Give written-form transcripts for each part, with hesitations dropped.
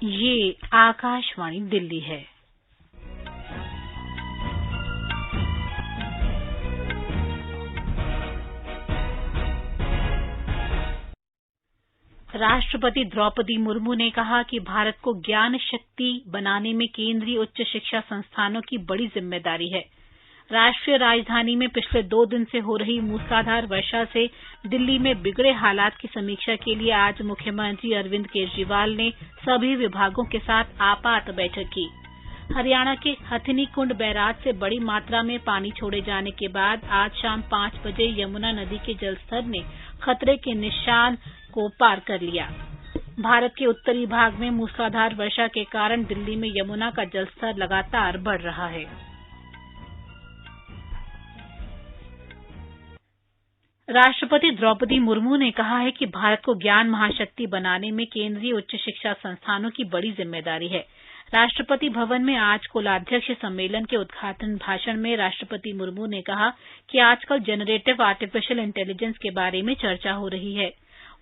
ये आकाशवाणी दिल्ली है। राष्ट्रपति द्रौपदी मुर्मू ने कहा कि भारत को ज्ञान शक्ति बनाने में केंद्रीय उच्च शिक्षा संस्थानों की बड़ी जिम्मेदारी है। राष्ट्रीय राजधानी में पिछले 2 दिन से हो रही मूसलाधार वर्षा से दिल्ली में बिगड़े हालात की समीक्षा के लिए आज मुख्यमंत्री अरविंद केजरीवाल ने सभी विभागों के साथ आपात बैठक की। हरियाणा के हथिनीकुंड बैराज से बड़ी मात्रा में पानी छोड़े जाने के बाद आज शाम 5 बजे यमुना नदी के जलस्तर ने खतरे के निशान को पार कर लिया। भारत के उत्तरी भाग में मूसलाधार वर्षा के कारण दिल्ली में यमुना का जलस्तर लगातार बढ़ रहा है। राष्ट्रपति द्रौपदी मुर्मू ने कहा है कि भारत को ज्ञान महाशक्ति बनाने में केंद्रीय उच्च शिक्षा संस्थानों की बड़ी जिम्मेदारी है। राष्ट्रपति भवन में आज कुलाध्यक्ष सम्मेलन के उद्घाटन भाषण में राष्ट्रपति मुर्मू ने कहा कि आजकल जनरेटिव आर्टिफिशियल इंटेलिजेंस के बारे में चर्चा हो रही है।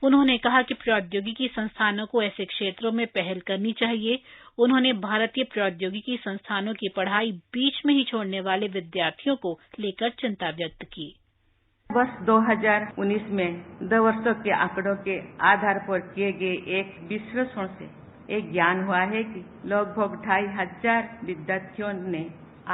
उन्होंने कहा कि प्रौद्योगिकी संस्थानों को ऐसे क्षेत्रों में पहल करनी चाहिए। उन्होंने भारतीय प्रौद्योगिकी संस्थानों की पढ़ाई बीच में ही छोड़ने वाले विद्यार्थियों को लेकर चिंता व्यक्त की। वर्ष 2019 में 2 वर्षों के आंकड़ों के आधार पर किए गए एक विश्लेषण से एक ज्ञान हुआ है कि लगभग 2500 विद्यार्थियों ने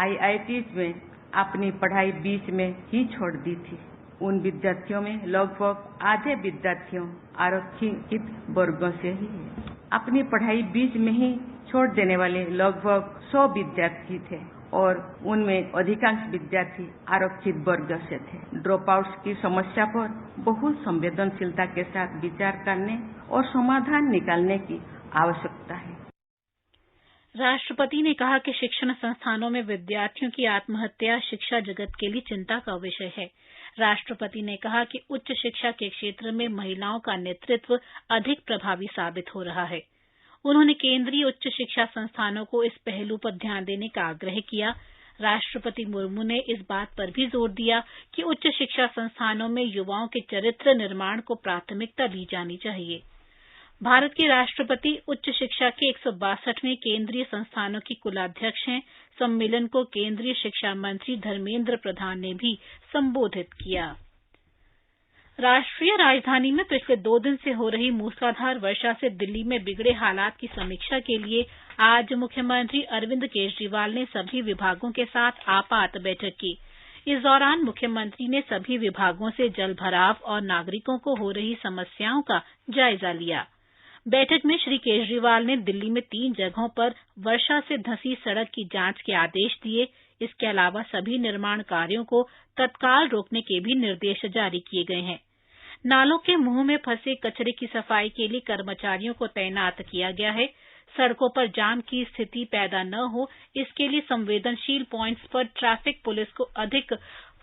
IITs में अपनी पढ़ाई बीच में ही छोड़ दी थी। उन विद्यार्थियों में लगभग आधे विद्यार्थियों आरक्षित वर्गों से ही है। अपनी पढ़ाई बीच में ही छोड़ देने वाले लगभग 100 विद्यार्थी थे और उनमें अधिकांश विद्यार्थी आरक्षित वर्ग से थे। ड्रॉप आउट्स की समस्या पर बहुत संवेदनशीलता के साथ विचार करने और समाधान निकालने की आवश्यकता है। राष्ट्रपति ने कहा कि शिक्षण संस्थानों में विद्यार्थियों की आत्महत्या शिक्षा जगत के लिए चिंता का विषय है। राष्ट्रपति ने कहा कि उच्च शिक्षा के क्षेत्र में महिलाओं का नेतृत्व अधिक प्रभावी साबित हो रहा है। उन्होंने केंद्रीय उच्च शिक्षा संस्थानों को इस पहलू पर ध्यान देने का आग्रह किया। राष्ट्रपति मुर्मू ने इस बात पर भी जोर दिया कि उच्च शिक्षा संस्थानों में युवाओं के चरित्र निर्माण को प्राथमिकता दी जानी चाहिए। भारत के राष्ट्रपति उच्च शिक्षा के 162वें केंद्रीय संस्थानों की कुलाध्यक्ष हैं। सम्मेलन को केंद्रीय शिक्षा मंत्री धर्मेंद्र प्रधान ने भी संबोधित किया। राष्ट्रीय राजधानी में पिछले 2 दिन से हो रही मूसलाधार वर्षा से दिल्ली में बिगड़े हालात की समीक्षा के लिए आज मुख्यमंत्री अरविंद केजरीवाल ने सभी विभागों के साथ आपात बैठक की। इस दौरान मुख्यमंत्री ने सभी विभागों से जल भराव और नागरिकों को हो रही समस्याओं का जायजा लिया। बैठक में श्री केजरीवाल ने दिल्ली में 3 जगहों पर वर्षा से धंसी सड़क की जांच के आदेश दिए। इसके अलावा सभी निर्माण कार्यों को तत्काल रोकने के भी निर्देश जारी किए गए हैं। नालों के मुंह में फंसे कचरे की सफाई के लिए कर्मचारियों को तैनात किया गया है। सड़कों पर जाम की स्थिति पैदा न हो, इसके लिए संवेदनशील पॉइंट्स पर ट्रैफिक पुलिस को अधिक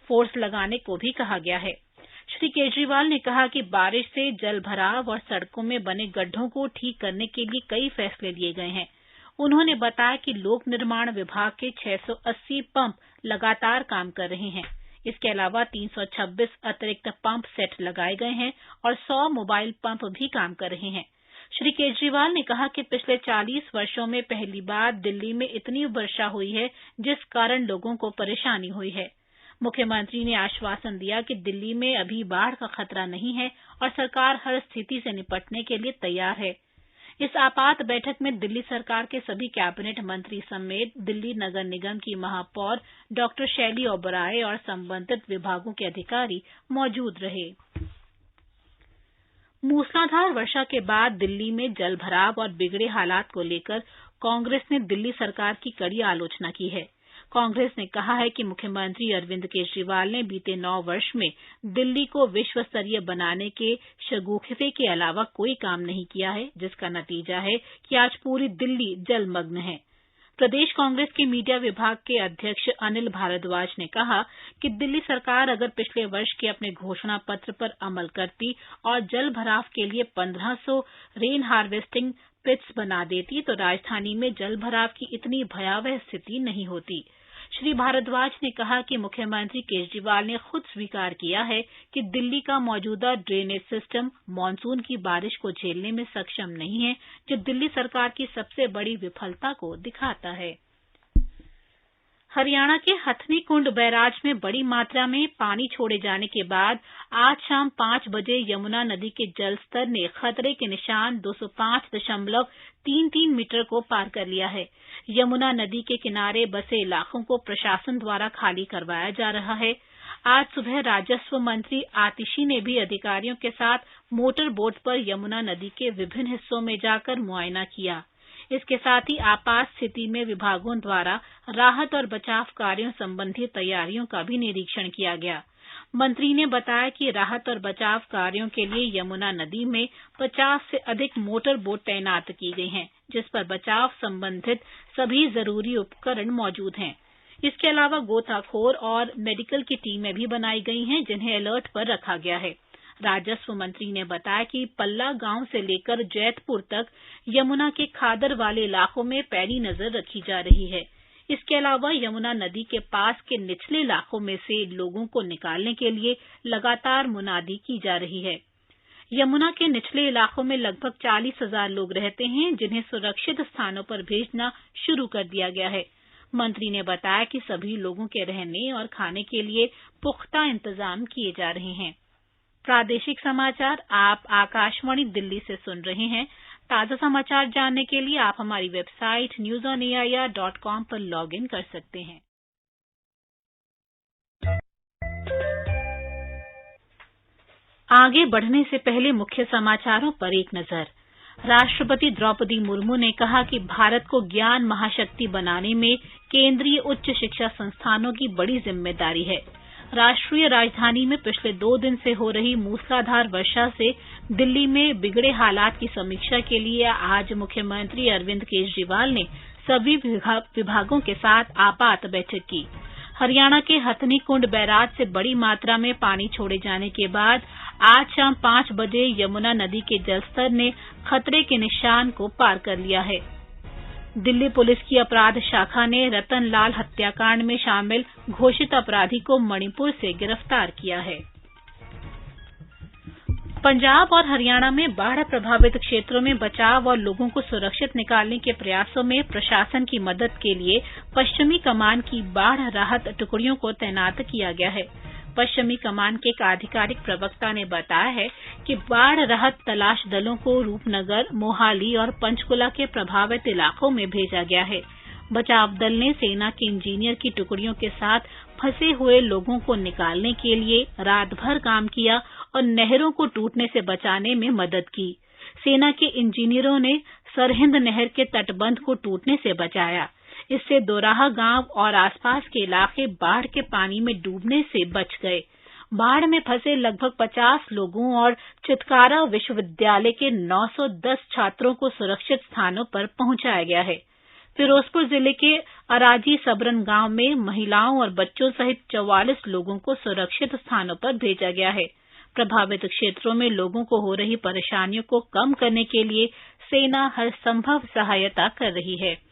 फोर्स लगाने को भी कहा गया है। श्री केजरीवाल ने कहा कि बारिश से जल भराव और सड़कों में बने गड्ढों को ठीक करने के लिए कई फैसले लिए गए हैं। उन्होंने बताया कि लोक निर्माण विभाग के 680 पंप लगातार काम कर रहे हैं। इसके अलावा 326 अतिरिक्त पंप सेट लगाए गए हैं और 100 मोबाइल पंप भी काम कर रहे हैं। श्री केजरीवाल ने कहा कि पिछले 40 वर्षों में पहली बार दिल्ली में इतनी वर्षा हुई है जिस कारण लोगों को परेशानी हुई है। मुख्यमंत्री ने आश्वासन दिया कि दिल्ली में अभी बाढ़ का खतरा नहीं है और सरकार हर स्थिति से निपटने के लिए तैयार है। इस आपात बैठक में दिल्ली सरकार के सभी कैबिनेट मंत्री समेत दिल्ली नगर निगम की महापौर डॉक्टर शैली ओबराय और संबंधित विभागों के अधिकारी मौजूद रहे। मूसलाधार वर्षा के बाद दिल्ली में जल भराव और बिगड़े हालात को लेकर कांग्रेस ने दिल्ली सरकार की कड़ी आलोचना की है। कांग्रेस ने कहा है कि मुख्यमंत्री अरविंद केजरीवाल ने बीते 9 वर्ष में दिल्ली को विश्व स्तरीय बनाने के शगुफे के अलावा कोई काम नहीं किया है, जिसका नतीजा है कि आज पूरी दिल्ली जलमग्न है। प्रदेश कांग्रेस के मीडिया विभाग के अध्यक्ष अनिल भारद्वाज ने कहा कि दिल्ली सरकार अगर पिछले वर्ष के अपने घोषणा पत्र पर अमल करती और जल भराव के लिए 1500 रेन हार्वेस्टिंग पिट्स बना देती तो राजधानी में जल भराव की इतनी भयावह स्थिति नहीं होती। श्री भारद्वाज ने कहा कि मुख्यमंत्री केजरीवाल ने खुद स्वीकार किया है कि दिल्ली का मौजूदा ड्रेनेज सिस्टम मानसून की बारिश को झेलने में सक्षम नहीं है, जो दिल्ली सरकार की सबसे बड़ी विफलता को दिखाता है। हरियाणा के हथनी कुंड बैराज में बड़ी मात्रा में पानी छोड़े जाने के बाद आज शाम 5 बजे यमुना नदी के जलस्तर ने खतरे के निशान 205.33 मीटर को पार कर लिया है। यमुना नदी के किनारे बसे इलाकों को प्रशासन द्वारा खाली करवाया जा रहा है। आज सुबह राजस्व मंत्री आतिशी ने भी अधिकारियों के साथ मोटर बोट पर यमुना नदी के विभिन्न हिस्सों में जाकर मुआयना किया। इसके साथ ही आपात स्थिति में विभागों द्वारा राहत और बचाव कार्यों संबंधी तैयारियों का भी निरीक्षण किया गया। मंत्री ने बताया कि राहत और बचाव कार्यों के लिए यमुना नदी में 50 से अधिक मोटर बोट तैनात की गई हैं, जिस पर बचाव संबंधित सभी जरूरी उपकरण मौजूद हैं। इसके अलावा गोताखोर और मेडिकल की टीमें भी बनाई गई हैं, जिन्हें अलर्ट पर रखा गया है। राजस्व मंत्री ने बताया कि पल्ला गांव से लेकर जैतपुर तक यमुना के खादर वाले इलाकों में पैनी नजर रखी जा रही है। इसके अलावा यमुना नदी के पास के निचले इलाकों में से लोगों को निकालने के लिए लगातार मुनादी की जा रही है। यमुना के निचले इलाकों में लगभग 40,000 लोग रहते हैं, जिन्हें सुरक्षित स्थानों पर भेजना शुरू कर दिया गया है। मंत्री ने बताया कि सभी लोगों के रहने और खाने के लिए पुख्ता इंतजाम किए जा रहे हैं। प्रादेशिक समाचार आप आकाशवाणी दिल्ली से सुन रहे हैं। ताजा समाचार जानने के लिए आप हमारी वेबसाइट newsonair.com पर लॉगिन कर सकते हैं। आगे बढ़ने से पहले मुख्य समाचारों पर एक नजर। राष्ट्रपति द्रौपदी मुर्मू ने कहा कि भारत को ज्ञान महाशक्ति बनाने में केंद्रीय उच्च शिक्षा संस्थानों की बड़ी जिम्मेदारी है। राष्ट्रीय राजधानी में पिछले 2 दिन से हो रही मूसलाधार वर्षा से दिल्ली में बिगड़े हालात की समीक्षा के लिए आज मुख्यमंत्री अरविंद केजरीवाल ने सभी विभागों के साथ आपात बैठक की। हरियाणा के हथनी कुंड बैराज से बड़ी मात्रा में पानी छोड़े जाने के बाद आज शाम 5 बजे यमुना नदी के जलस्तर ने खतरे के निशान को पार कर लिया है। दिल्ली पुलिस की अपराध शाखा ने रतन लाल हत्याकांड में शामिल घोषित अपराधी को मणिपुर से गिरफ्तार किया है। पंजाब और हरियाणा में बाढ़ प्रभावित क्षेत्रों में बचाव और लोगों को सुरक्षित निकालने के प्रयासों में प्रशासन की मदद के लिए पश्चिमी कमान की बाढ़ राहत टुकड़ियों को तैनात किया गया है। पश्चिमी कमान के एक आधिकारिक प्रवक्ता ने बताया है कि बाढ़ राहत तलाश दलों को रूपनगर, मोहाली और पंचकुला के प्रभावित इलाकों में भेजा गया है। बचाव दल ने सेना के इंजीनियर की टुकड़ियों के साथ फंसे हुए लोगों को निकालने के लिए रात भर काम किया और नहरों को टूटने से बचाने में मदद की। सेना के इंजीनियरों ने सरहिंद नहर के तटबंध को टूटने से बचाया। इससे दोराहा गांव और आसपास के इलाके बाढ़ के पानी में डूबने से बच गए। बाढ़ में फंसे लगभग 50 लोगों और चितकारा विश्वविद्यालय के 910 छात्रों को सुरक्षित स्थानों पर पहुंचाया गया है। फिरोजपुर जिले के अराजी सबरन गांव में महिलाओं और बच्चों सहित 44 लोगों को सुरक्षित स्थानों पर भेजा गया है। प्रभावित क्षेत्रों में लोगों को हो रही परेशानियों को कम करने के लिए सेना हर संभव सहायता कर रही है।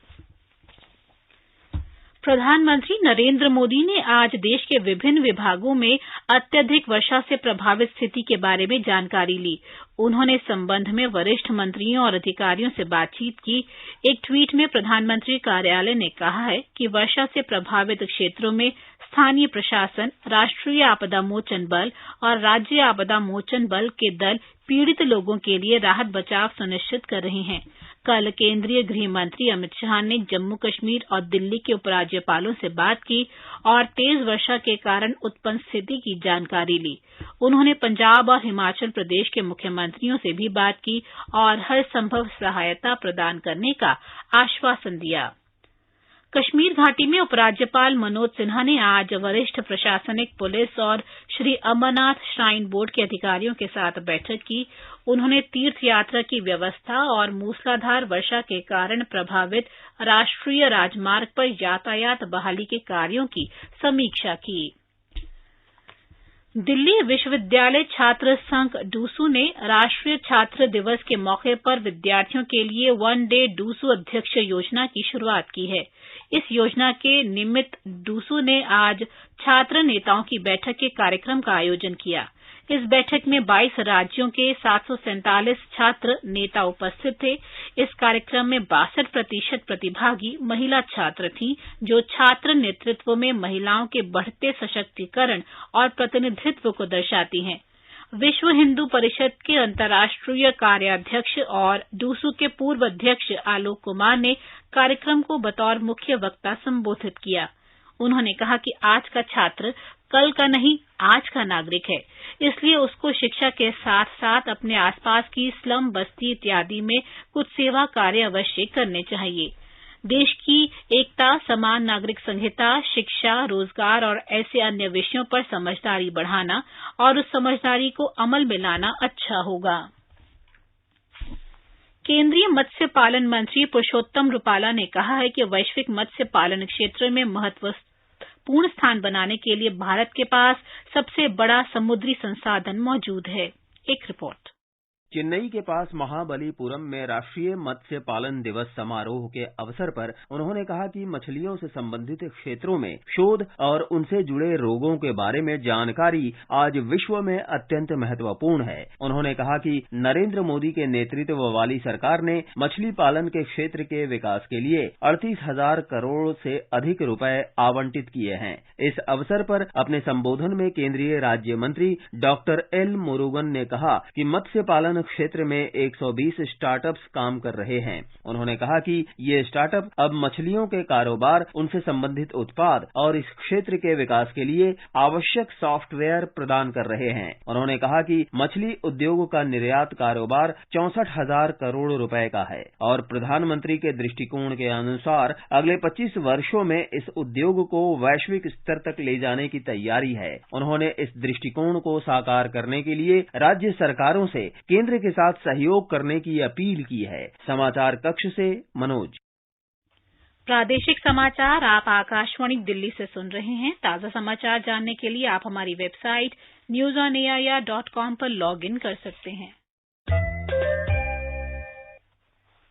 प्रधानमंत्री नरेंद्र मोदी ने आज देश के विभिन्न विभागों में अत्यधिक वर्षा से प्रभावित स्थिति के बारे में जानकारी ली। उन्होंने इस संबंध में वरिष्ठ मंत्रियों और अधिकारियों से बातचीत की। एक ट्वीट में प्रधानमंत्री कार्यालय ने कहा है कि वर्षा से प्रभावित क्षेत्रों में स्थानीय प्रशासन, राष्ट्रीय आपदा मोचन बल और राज्य आपदा मोचन बल के दल पीड़ित लोगों के लिए राहत बचाव सुनिश्चित कर रहे हैं। कल केंद्रीय गृह मंत्री अमित शाह ने जम्मू कश्मीर और दिल्ली के उपराज्यपालों से बात की और तेज वर्षा के कारण उत्पन्न स्थिति की जानकारी ली। उन्होंने पंजाब और हिमाचल प्रदेश के मुख्यमंत्रियों से भी बात की और हर संभव सहायता प्रदान करने का आश्वासन दिया। कश्मीर घाटी में उपराज्यपाल मनोज सिन्हा ने आज वरिष्ठ प्रशासनिक, पुलिस और श्री अमरनाथ श्राइन बोर्ड के अधिकारियों के साथ बैठक की। उन्होंने तीर्थ यात्रा की व्यवस्था और मूसलाधार वर्षा के कारण प्रभावित राष्ट्रीय राजमार्ग पर यातायात बहाली के कार्यों की समीक्षा की। दिल्ली विश्वविद्यालय छात्र संघ डूसू ने राष्ट्रीय छात्र दिवस के मौके पर विद्यार्थियों के लिए वन डे डूसू अध्यक्ष योजना की शुरुआत की है। इस योजना के निमित्त डूसू ने आज छात्र नेताओं की बैठक के कार्यक्रम का आयोजन किया। इस बैठक में 22 राज्यों के 747 छात्र नेता उपस्थित थे। इस कार्यक्रम में 62% प्रतिभागी महिला छात्र थीं, जो छात्र नेतृत्व में महिलाओं के बढ़ते सशक्तिकरण और प्रतिनिधित्व को दर्शाती हैं। विश्व हिंदू परिषद के अंतर्राष्ट्रीय कार्याध्यक्ष और डूसू के पूर्व अध्यक्ष आलोक कुमार ने कार्यक्रम को बतौर मुख्य वक्ता संबोधित किया। उन्होंने कहा कि आज का छात्र कल का नहीं, आज का नागरिक है, इसलिए उसको शिक्षा के साथ साथ अपने आसपास की स्लम, बस्ती इत्यादि में कुछ सेवा कार्य अवश्य करने चाहिए। देश की एकता, समान नागरिक संहिता, शिक्षा, रोजगार और ऐसे अन्य विषयों पर समझदारी बढ़ाना और उस समझदारी को अमल में लाना अच्छा होगा। केंद्रीय मत्स्य पालन मंत्री पुरुषोत्तम रुपाला ने कहा है कि वैश्विक मत्स्य पालन क्षेत्र में महत्वपूर्ण स्थान बनाने के लिए भारत के पास सबसे बड़ा समुद्री संसाधन मौजूद है। एक रिपोर्ट। चेन्नई के पास महाबलीपुरम में राष्ट्रीय मत्स्य पालन दिवस समारोह के अवसर पर उन्होंने कहा कि मछलियों से संबंधित क्षेत्रों में शोध और उनसे जुड़े रोगों के बारे में जानकारी आज विश्व में अत्यंत महत्वपूर्ण है। उन्होंने कहा कि नरेंद्र मोदी के नेतृत्व वाली सरकार ने मछली पालन के क्षेत्र के विकास के लिए 38,000 करोड़ से अधिक रुपए आवंटित किए हैं। इस अवसर पर अपने संबोधन में केंद्रीय राज्य मंत्री डॉक्टर एल मुरुगन ने कहा कि मत्स्य पालन क्षेत्र में 120 स्टार्टअप्स काम कर रहे हैं। उन्होंने कहा कि ये स्टार्टअप अब मछलियों के कारोबार, उनसे संबंधित उत्पाद और इस क्षेत्र के विकास के लिए आवश्यक सॉफ्टवेयर प्रदान कर रहे हैं। उन्होंने कहा कि मछली उद्योग का निर्यात कारोबार 64,000 करोड़ रुपए का है और प्रधानमंत्री के दृष्टिकोण के अनुसार अगले 25 वर्षों में इस उद्योग को वैश्विक स्तर तक ले जाने की तैयारी है। उन्होंने इस दृष्टिकोण को साकार करने के लिए राज्य सरकारों से केंद्र के साथ सहयोग करने की अपील की है। समाचार कक्ष से मनोज। प्रादेशिक समाचार आप आकाशवाणी दिल्ली से सुन रहे हैं। ताजा समाचार जानने के लिए आप हमारी वेबसाइट newsonair.com पर लॉग इन कर सकते हैं।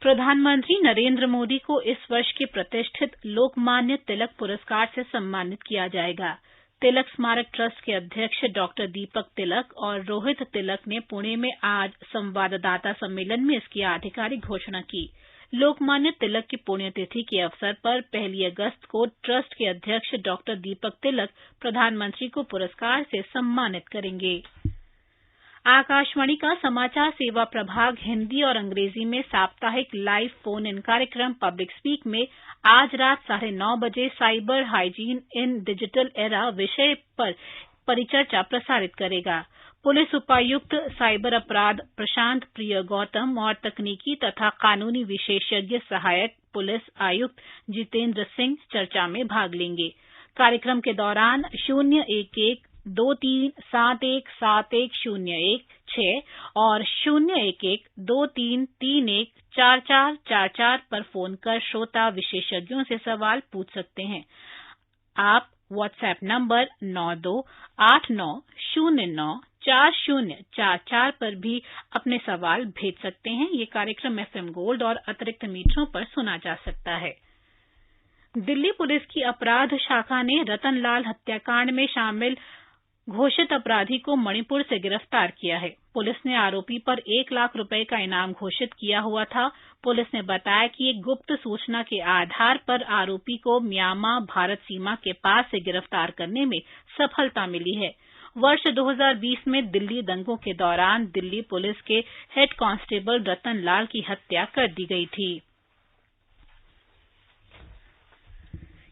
प्रधानमंत्री नरेंद्र मोदी को इस वर्ष के प्रतिष्ठित लोकमान्य तिलक पुरस्कार से सम्मानित किया जाएगा। तिलक स्मारक ट्रस्ट के अध्यक्ष डॉक्टर दीपक तिलक और रोहित तिलक ने पुणे में आज संवाददाता सम्मेलन में इसकी आधिकारिक घोषणा की। लोकमान्य तिलक की पुण्यतिथि के अवसर पर 1 अगस्त को ट्रस्ट के अध्यक्ष डॉक्टर दीपक तिलक प्रधानमंत्री को पुरस्कार से सम्मानित करेंगे। आकाशवाणी का समाचार सेवा प्रभाग हिंदी और अंग्रेजी में साप्ताहिक लाइव फोन इन कार्यक्रम पब्लिक स्पीक में आज रात 9:30 बजे साइबर हाइजीन इन डिजिटल एरा विषय पर परिचर्चा प्रसारित करेगा। पुलिस उपायुक्त साइबर अपराध प्रशांत प्रिय गौतम और तकनीकी तथा कानूनी विशेषज्ञ सहायक पुलिस आयुक्त जितेंद्र सिंह चर्चा में भाग लेंगे। कार्यक्रम के दौरान 011-2371-7101 और 011-2331-4444 पर फोन कर श्रोता विशेषज्ञों से सवाल पूछ सकते हैं। आप व्हाट्सएप नंबर 9289094044 पर भी अपने सवाल भेज सकते हैं। ये कार्यक्रम FM गोल्ड और अतिरिक्त मीटरों पर सुना जा सकता है। दिल्ली पुलिस की अपराध शाखा ने रतनलाल हत्याकांड में शामिल घोषित अपराधी को मणिपुर से गिरफ्तार किया है। पुलिस ने आरोपी पर 1 लाख रुपए का इनाम घोषित किया हुआ था। पुलिस ने बताया कि एक गुप्त सूचना के आधार पर आरोपी को म्यांमार भारत सीमा के पास से गिरफ्तार करने में सफलता मिली है। वर्ष 2020 में दिल्ली दंगों के दौरान दिल्ली पुलिस के हेड कांस्टेबल रतनलाल की हत्या कर दी गई थी।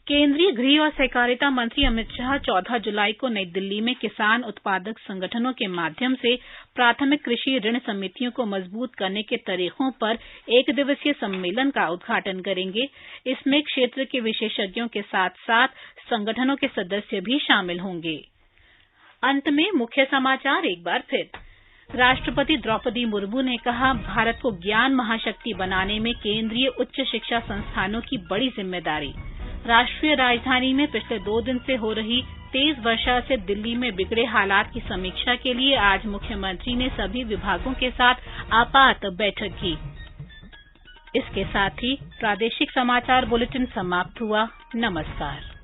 केंद्रीय गृह और सहकारिता मंत्री अमित शाह 14 जुलाई को नई दिल्ली में किसान उत्पादक संगठनों के माध्यम से प्राथमिक कृषि ऋण समितियों को मजबूत करने के तरीकों पर 1 दिवसीय सम्मेलन का उद्घाटन करेंगे। इसमें क्षेत्र के विशेषज्ञों के साथ साथ संगठनों के सदस्य भी शामिल होंगे। अंत में मुख्य समाचार एक बार फिर। राष्ट्रपति द्रौपदी मुर्मू ने कहा, भारत को ज्ञान महाशक्ति बनाने में केंद्रीय उच्च शिक्षा संस्थानों की बड़ी जिम्मेदारी। राष्ट्रीय राजधानी में पिछले 2 दिन से हो रही तेज वर्षा से दिल्ली में बिगड़े हालात की समीक्षा के लिए आज मुख्यमंत्री ने सभी विभागों के साथ आपात बैठक की। इसके साथ ही प्रादेशिक समाचार बुलेटिन समाप्त हुआ। नमस्कार।